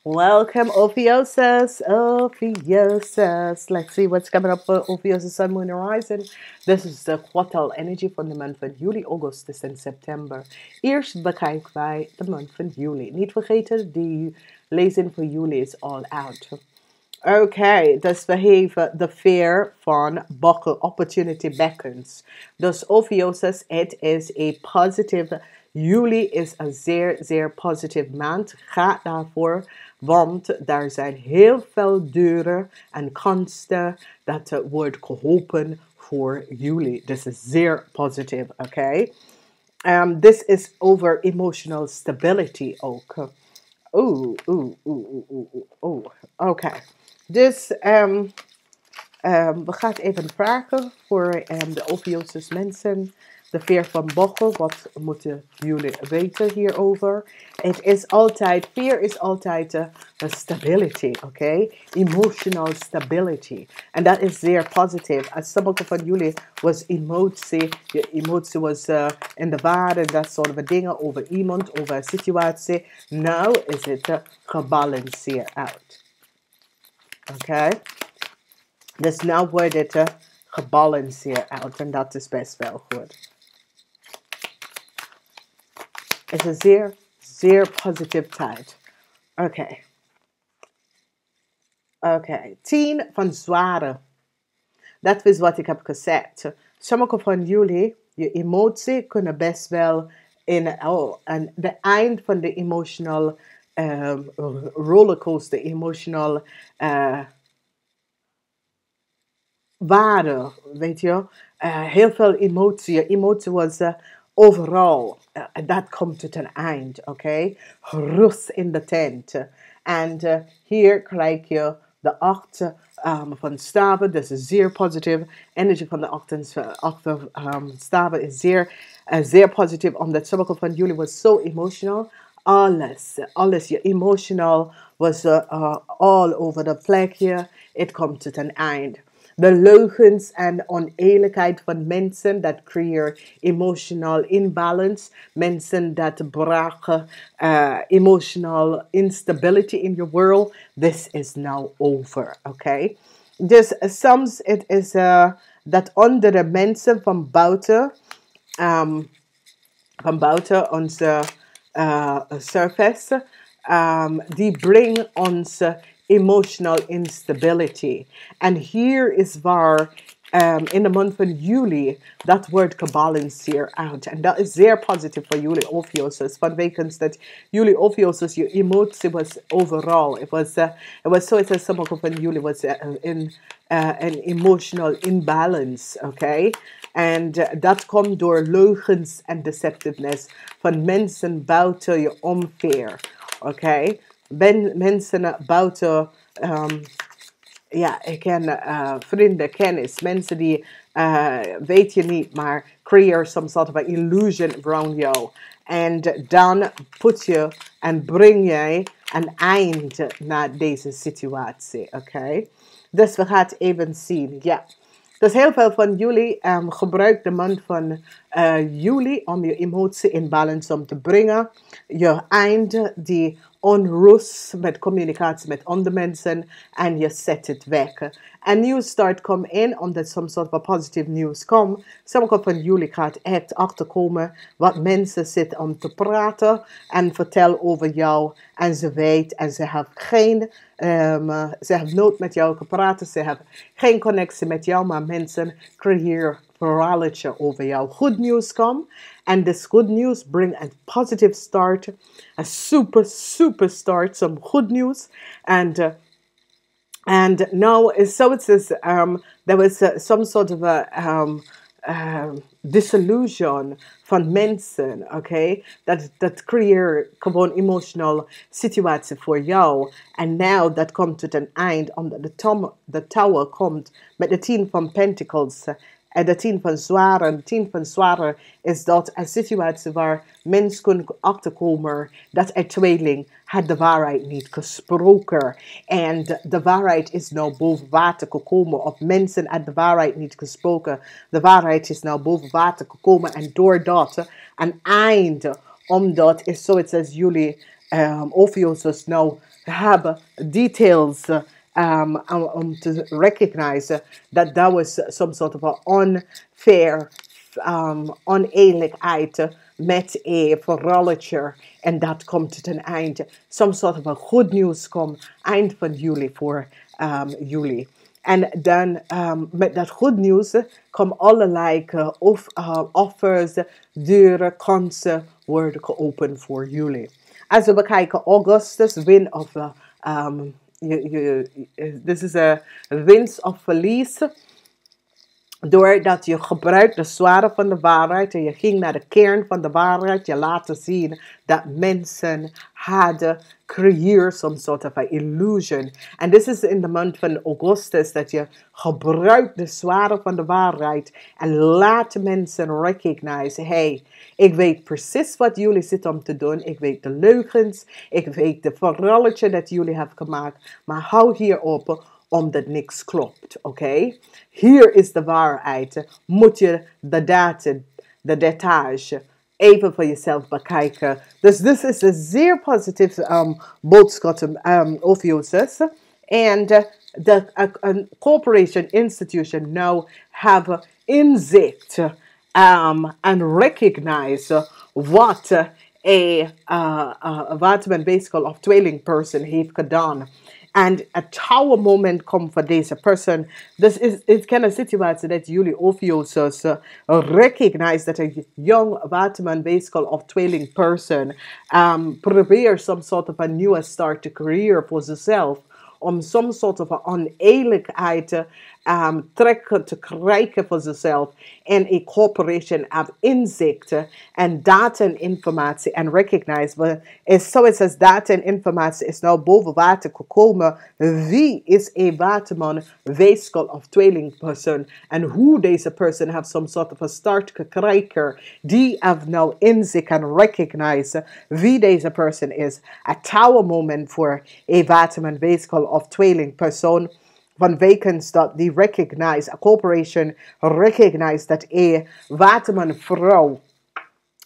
Welcome, Ophiuchus. Ophiuchus. Let's see what's coming up for Ophiuchus Sun, Moon, Horizon. This is de quartal energy van de maand van juli, augustus en september. Eerst bekijken wij de maand van juli. Niet vergeten, die lezing voor juli is all out. Oké, dus we hebben de veer van Bokkel, opportunity beckons. Dus Ophiuchus, het is een positive. Juli is een zeer, zeer positieve maand. Ga daarvoor, want daar zijn heel veel deuren en kansen dat wordt geholpen voor juli. Dus is zeer positief, oké? This is over emotional stability ook. Oké. Dus we gaan even vragen voor de Ophiuchus mensen. De veer van Bochel, wat moeten jullie weten hierover? Het is altijd, veer is altijd stability, oké? Emotional stability. En dat is zeer positief. Als sommige van jullie was emotie, je emotie was in de war en dat soort dingen over iemand, over een situatie. Nou is het gebalanceerd uit. Oké? Dus nu wordt het gebalanceerd uit en dat is best wel goed. Het is een zeer, zeer positieve tijd. Oké. 10 van zware. Dat is wat ik heb gezegd. Sommige van jullie, je emotie kunnen best wel aan de eind van de emotional rollercoaster, emotional waarde, weet je. Heel veel emotie. Emotie was overal. Dat komt tot een eind, oké? Rust in de tent. En hier krijg je de 8 van staven. Dus zeer positief. Energie van de 8 staven is zeer, zeer positief. Omdat sommige van jullie was zo emotional. Alles, je emotional was all over the plekje. Het komt tot een eind. De leugens en oneerlijkheid van mensen, dat creëert emotional imbalance. Mensen dat brengen emotional instability in your world. This is now over, oké? Dus soms het is dat andere mensen van buiten onze surface, die brengen ons emotional instability. En hier is waar in de maand van juli dat wordt gebalanceerd uit. En dat is zeer positief voor jullie Ophiuchus. Vanwege dat jullie Ophiuchus, je emotie was overal. Het was zoals sommige van jullie was in een emotional imbalance, oké? En dat komt door leugens en deceptiveness van mensen buiten je omgekeerd, oké? Mensen buiten, ik ken vrienden, kennis, mensen die weet je niet, maar creëer some sort of an illusion around you. En dan put je en breng jij een eind naar deze situatie, oké? Dus we gaan even zien, ja. Dus heel veel van jullie gebruiken de maand van juli om je emotie in balans om te brengen. Je eind die onrust met communicatie met andere mensen en je zet het weg. En nieuw start komt in omdat some sort of positive nieuws komt. Sommige van jullie gaat echt achterkomen wat mensen zitten om te praten en vertellen over jou. En ze weet en ze hebben geen, ze hebben nooit met jou gepraat, ze hebben geen connectie met jou, maar mensen creëren verhaaltje over jou. Goed nieuws komt. And this good news bring a positive start, a super start, some good news, and now so it says there was some sort of a disillusion van mensen, oké? Dat creëert gewoon emotional situatie voor jou. En now dat komt tot een eind, omdat de tower komt met de 10 van pentacles. En de 10 van zware. En de 10 van zware is dat een situatie waar mensen kunnen achterkomen dat een tweeling had de waarheid niet gesproken. En de waarheid is nou boven water gekomen. Of mensen had de waarheid niet gesproken. De waarheid is nou boven water gekomen. En doordat een einde, omdat is zoiets als jullie Ophiuchus nou hebben details om te recognize that that was some sort of an unfair, oneerlijkheid met een verruiler. En dat komt tot een eind. Some sort of a good news komt eind van juli voor juli. En dan met dat goed nieuws komen allerlei offers, deuren, kansen worden geopend voor jullie. Als we bekijken Augustus, win of this is a winst of verlies. Doordat je gebruikt de zware van de waarheid en je ging naar de kern van de waarheid, je laten zien dat mensen hadden creëerd some sort of an illusion. And this is in the month van Augustus dat je gebruikt de zware van de waarheid en laat mensen recognize, hey, ik weet precies wat jullie zitten om te doen. Ik weet de leugens, ik weet de verruiltje dat jullie hebben gemaakt, maar hou hier open omdat niks klopt, oké? Hier is de waarheid. Moet je de data, de details even voor jezelf bekijken. Dus dit is een zeer positieve boodschap, Ophiuchus. And the corporation institution now have inzicht and recognize what wat men basically of tweeling-person heeft gedaan. En het trouwe moment komt voor deze persoon. Dus het kan een situatie dat jullie Ophiuchus recognize dat een young waterman, basically of tweeling person, probeert some sort of a nieuwe start te creëren voor zichzelf. Om some sort of oneerlijkheid trekken te krijgen voor zichzelf. En een corporation heeft inzichten en data en informatie en recognize. Zoals als data en informatie is nou boven water gekomen. Wie is een waterman, weeskal of tweelingpersoon? En hoe deze persoon heeft some sort of a start gekregen. Die heeft nou inzicht en recognize wie deze persoon is. Het trouwe moment voor een waterman, weeskal of tweelingpersoon. Van wekens dat die recognize, a corporation recognize dat een waterman vrouw,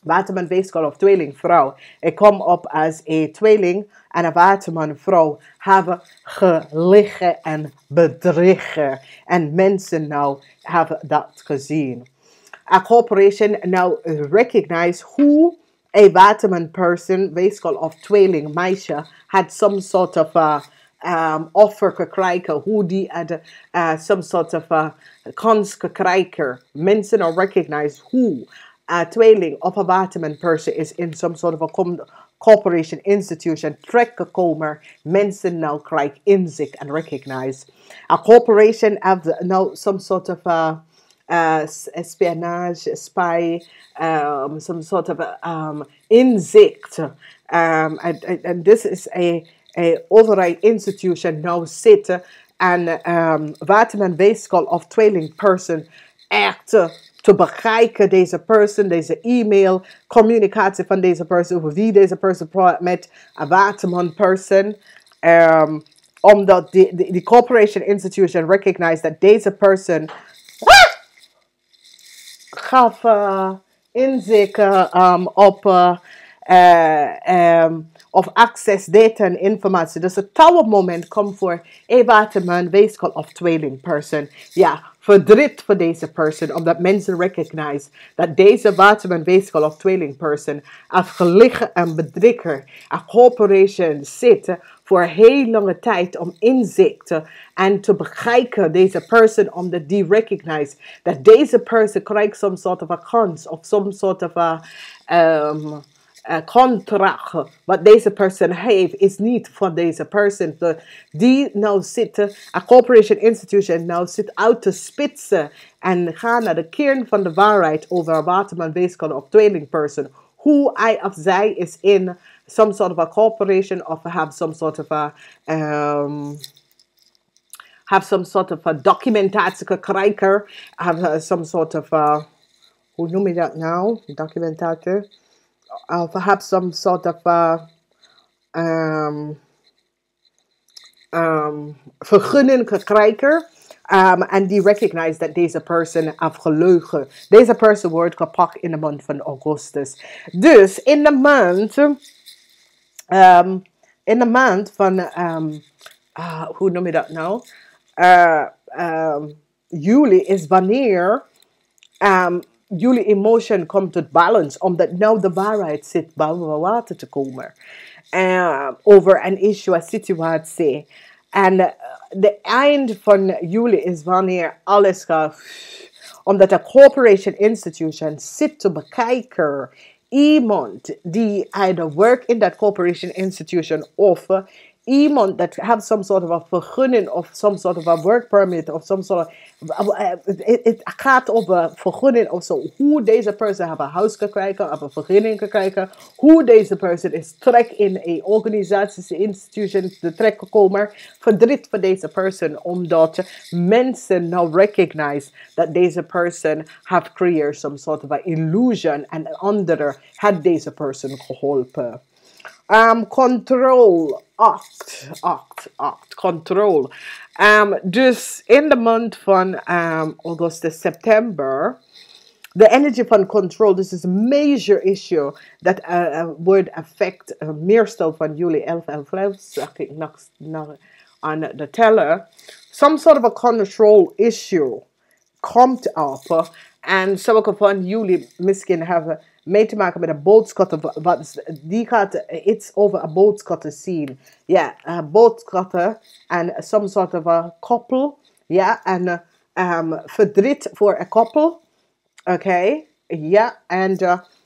waterman weeskal of tweeling vrouw, ik kom op als een tweeling en een waterman vrouw hebben geliegen en bedriegen. En mensen nou hebben dat gezien. A corporation now recognize hoe een waterman person, weeskal of tweeling meisje, had some sort of offer gekregen, hoe die some sort of kans gekregen. Mensen al recognize hoe tweeling of een waterman person is in some sort of a corporation institution trek gekomen. Mensen nou krijgen inzicht en recognize. A corporation have now some sort of espionage, spy, some sort of inzicht. And this is a overheid institution nou zitten en waterman weeskal of tweeling person echt te bekijken deze person, deze e-mail, communicatie van deze person, over wie deze person praat met een waterman person. Omdat die corporation institution recognize dat deze person gaf inzicht op of access data en informatie. Dus het touwe moment komt voor een waterman, weeskal of tweeling person. Ja, verdriet voor deze person, omdat mensen recognize dat deze waterman, weeskal of tweeling person heeft geliegen en bedriegen. A corporation zit voor heel lange tijd om inzicht en te begrijpen deze person, omdat die recognize dat deze person krijgt some sort of a kans of some sort of a contract wat deze person heeft is niet van deze person. Die nou zitten, a corporation institution nou zit uit te spitsen en gaan naar de kern van de waarheid over een waterman, weeskal of tweeling person. Hoe hij of zij is in some sort of a corporation of have some sort of a have some sort of a documentatie gekregen, have some sort of a, hoe noem je dat nou? Documentatie. Of have some sort of vergunning gekregen. En die recognize dat deze person heeft gelogen. Deze person wordt gepakt in de maand van Augustus. Dus in de maand In de maand van, hoe noem je dat nou? Uh, Juli is wanneer jullie emotion komt tot balance, omdat nou de waarheid zit boven water te komen. Over een issue, een situatie. En de eind van juli is wanneer alles gaat, omdat de corporation institution zit te bekijken. Iemand die either work in that corporation institution of iemand that have some sort of a vergunning of some sort of a work permit of some sort of het gaat over vergunning of zo. Hoe deze persoon heeft een huis gekregen, heeft een vergunning gekregen. Hoe deze persoon is trek in een organisatie, institution, de trek gekomen. Verdriet voor deze persoon, omdat mensen nou recognize dat deze persoon heeft creëerd some sort of a illusion en anderen had deze persoon geholpen. Control, act, control. Dus in de maand van Augustus, September, the energy van control, this is a major issue that would affect meestal van juli 11 en 12, zag ik nog aan de teller. Some sort of a control issue komt op. En sommige van jullie misschien hebben mee te maken met een boodschappen. Die gaat iets over een boodschappen zien. Ja, boodschappen en some sort of a couple. Ja, en verdriet voor een couple. Oké, ja, en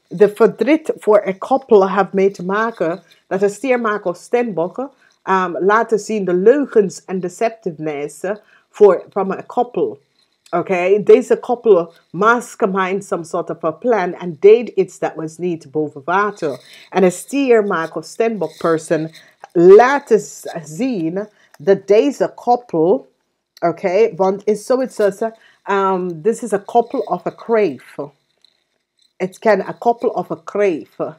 de verdriet voor een couple heeft mee te maken dat de stiermaker of steenbokken laten zien de leugens en deceptiveness from a couple. Okay, deze couple mastermind some sort of a plan and did iets that was niet boven water. En een stiermaker of steenbok person laten zien dat deze couple, okay, want is zoiets als, this is a couple of a crave. It can a couple of a crave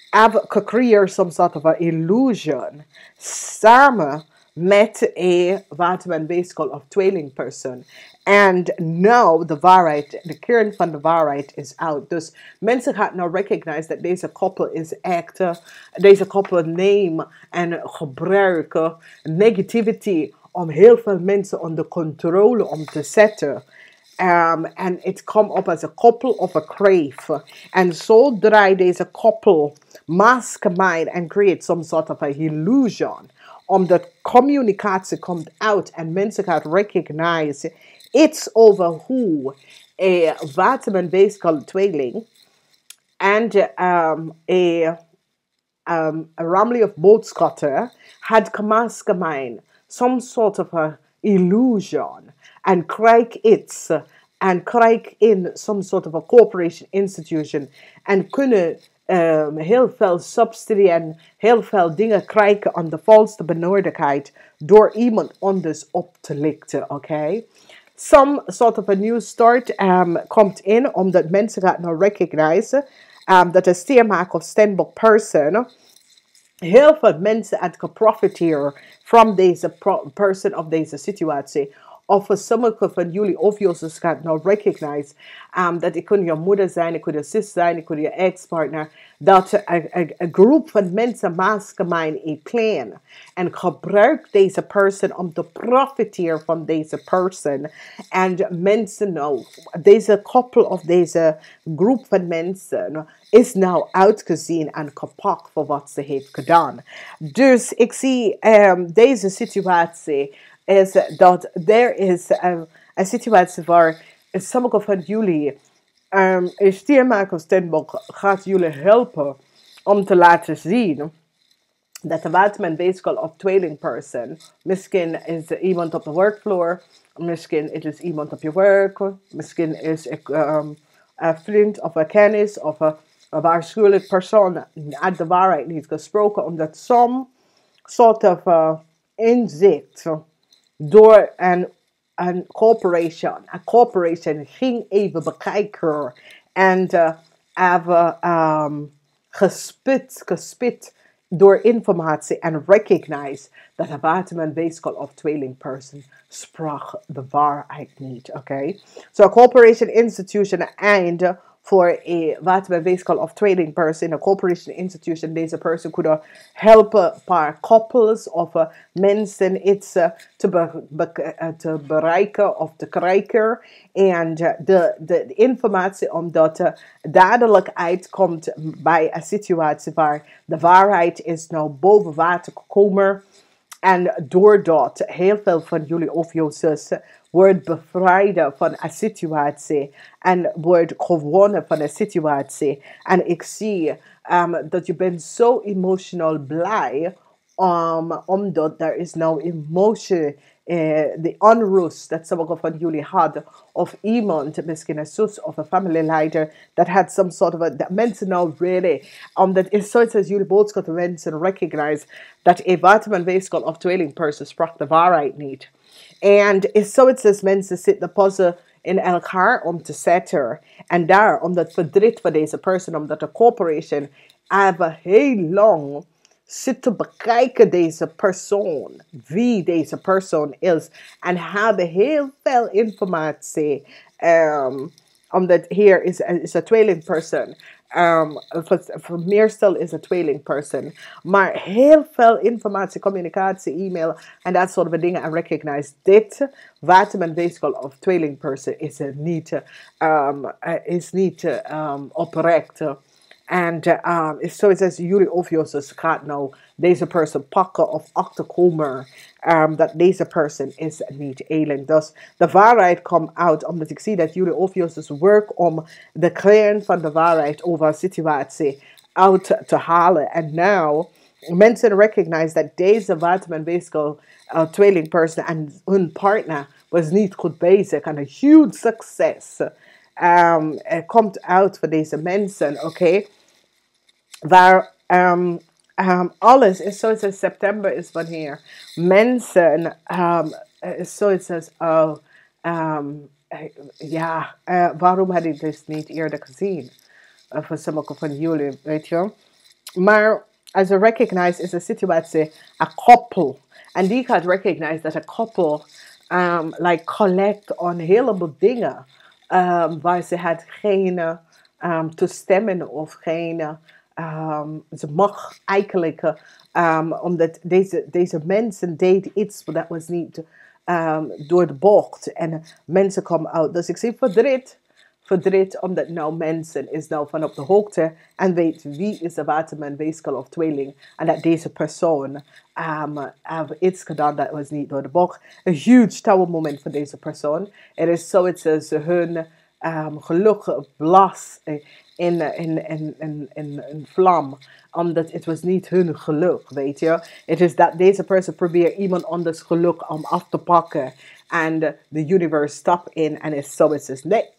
have create some sort of a illusion samen met een wat men weeskalt of tweelingpersoon. And now de waarheid, de kern van de waarheid is out. Dus mensen gaan nou recognize dat deze couple is echt, deze couple nemen en gebruiken negativity om heel veel mensen onder controle om te zetten. And it come up as a couple of a crave. En zodra deze couple mastermind and create some sort of a illusion, omdat communicatie komt uit en mensen gaan recognize iets over hoe wat men weeskalt tweeling en een family of boodschappen had gemastermind some sort of a illusion and krijg iets en krijg in some sort of a corporation institution en kunnen heel veel subsidie en heel veel dingen krijgen aan de valse benodigheid door iemand anders op te lichten, oké? Some sort of a new start komt in omdat mensen gaan nou recognize dat de stiermaker of steenbok person heel veel mensen aan het profiteren van deze person of deze situatie. Of voor sommige van jullie Ophiuchus gaat nou recognize dat ik kon je moeder zijn, ik kon je zus zijn, ik kon je ex-partner. Dat een groep van mensen mastermind een plan. En gebruik deze person om te profiteren van deze person. En mensen nou, deze couple of deze groep van mensen is nou uitgezien en gepakt voor wat ze heeft gedaan. Dus ik zie deze situatie is dat er is een situatie waar sommige van jullie een stiermaker of steenbok gaat jullie helpen om te laten zien dat de wat men weeskalt of tweelingperson, misschien is iemand op de workvloer, misschien is het iemand op je werk, misschien is het een vriend of een kennis of een waarschuwelijk persoon uit de waarheid niet gesproken, omdat some sort of inzicht door een corporation. Een corporation ging even bekijken en hebben gespit door informatie en recognize dat de waterman weeskalt of tweelingperson sprak de waarheid niet. Oké? So a corporation institution eind voor wat we weeskal of tweelingperson in een corporation institution. Deze person could helpen paar koppels of mensen iets te bereiken of te krijgen. En de informatie omdat dadelijkheid komt bij een situatie waar de waarheid is nou boven water gekomen. En doordat heel veel van jullie Ophiuchus wordt bevrijd van een situatie en wordt gewonnen van een situatie. En ik zie dat je bent zo emotional blij omdat er is nou emotie, de onrust dat sommigen van jullie hadden. Of iemand, misschien een zus of een familieleider, dat had some sort of that mensen nou really, omdat is zoiets als jullie boodschap de mensen recognize dat wat men weeskal of tweelingperson sprak de waarheid niet. En is zoiets als mensen zitten passen in elkaar om te zetten. En daar, omdat verdriet van deze persoon, omdat de corporation hebben heel lang zitten bekijken deze persoon, wie deze persoon is. En hebben heel veel informatie. Omdat hier is een tweelingperson. Voor meestal is een tweelingperson. Maar heel veel informatie, communicatie, e-mail en dat soort van dingen. En recognize dit, wat men weeskal of tweelingperson is niet oprecht. En is zoiets als jullie Ophiuchus gaat nou deze persoon pakken of achterkomen dat deze persoon is niet eerlijk. Dus de waarheid komt uit omdat ik zie dat jullie Ophiuchus werkt om de kern van de waarheid over een situatie uit te halen. En nou, mensen recognize dat deze wat men weeskal tweelingperson en hun partner was niet goed bezig. En een huge succes komt uit voor deze mensen, oké? Waar alles is zoiets als september is wanneer mensen zoiets als waarom had ik dit niet eerder gezien? Voor sommigen van jullie, weet je. Maar als je recognize is een situatie, een koppel. En die gaat recognize dat een koppel like collect on een heleboel dingen. Waar ze had geen te stemmen of geen ze mag eigenlijk omdat deze mensen deden iets dat was niet door de bocht en mensen komen uit. Dus ik zie verdriet omdat nou mensen is nou van op de hoogte en weet wie is de waterman, weeskal of tweeling en dat deze persoon iets gedaan dat was niet door de bocht. Een huge tower moment voor deze persoon. Het is zoiets als hun geluk blas in vlam, omdat het was niet hun geluk, weet je. Het is dat deze persoon probeert iemand anders geluk om af te pakken en de universe stapt in en is zoiets als nee,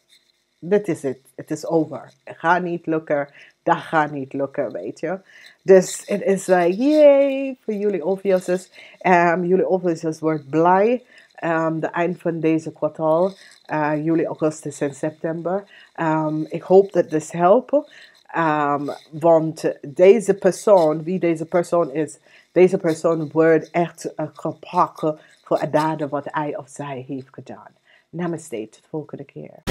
dit is het, het is over. Het gaat niet lukken, dat gaat niet lukken, weet je. Dus het is like, yay, voor jullie Ophiuchus. Jullie Ophiuchus wordt blij. De eind van deze kwartaal, juli, augustus en september. Ik hoop dat dit helpt. Want deze persoon, wie deze persoon is, deze persoon wordt echt gepakt voor het daden wat hij of zij heeft gedaan. Namaste, tot de volgende keer.